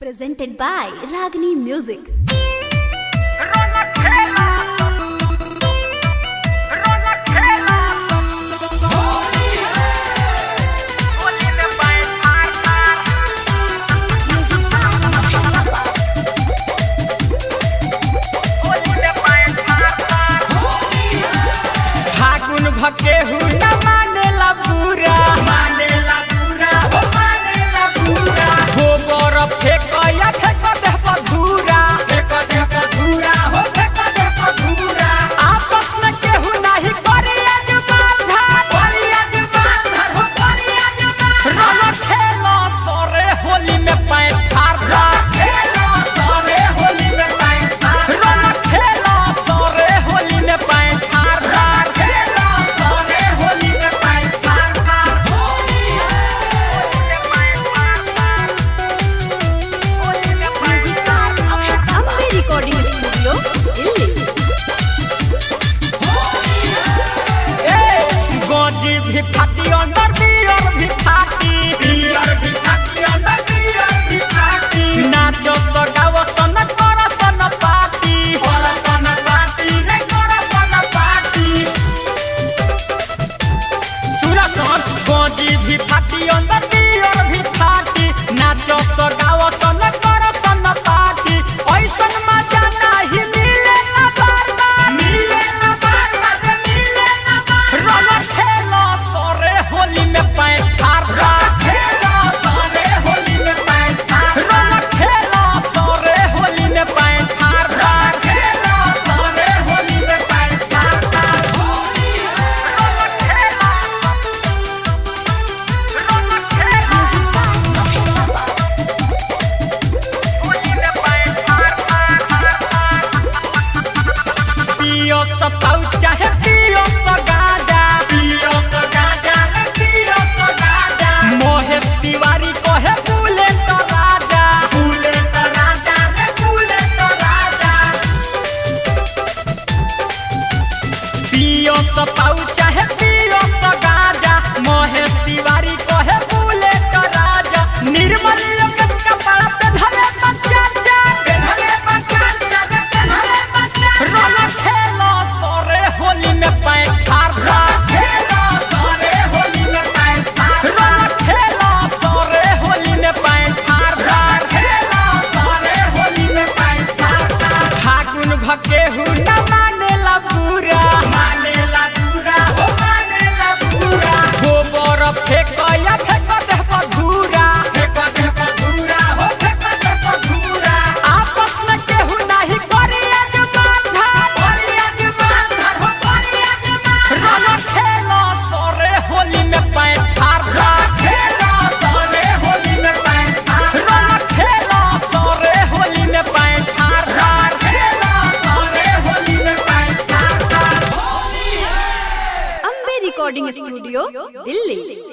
Presented by Ragini Music. फागुन भके हूँ न मानेला पूरा हो बरफ फेंक या फेंक दे बधूरा आपस में केहू नहीं करे रंग खेलो सरे होली में पैंट फाड़ा रंग खेलो सरे होली में पैंट फाड़ा Ambe Recording Studio, Delhi. गोजी भी फाटी अंदर बियर भी फाटी नाचो तो गावो सन करो सन पार्टी सुना सन गोजी भी फाटी अंदर बियर भी फाटी नाचो तो गावो सन करो सन पार्टी ऐसन मजा नहीं मिलेगा बार-बार रंग खेलो सरे होली में पैंट फाड़ा रंग खेलो सरे होली में पैंट फाड़ा पियो सताऊ चाहे पियो सगाजा मोहेश तिवारी कहे बुलेट राजा पियो सताऊ चाहे पियो सगाजा मोहेश तिवारी कहे बुलेट राजा निर्मल योगेश का बड़ा पेन्हले बच्चा रंग खेलो सरे होली में पैंट फाड़ा रंग खेलो सरे होली में पैंट फाड़ा फागुन भके हूँ न मानेला पूरा हो बरफ फेंक या फेंक दे बधूरा आपस में केहू नहीं करे रंग खेलो सरे होली में पैंट फाड़ा रंग खेलो सरे होली में पैंट फाड़ा Ambe Recording Studio, Delhi.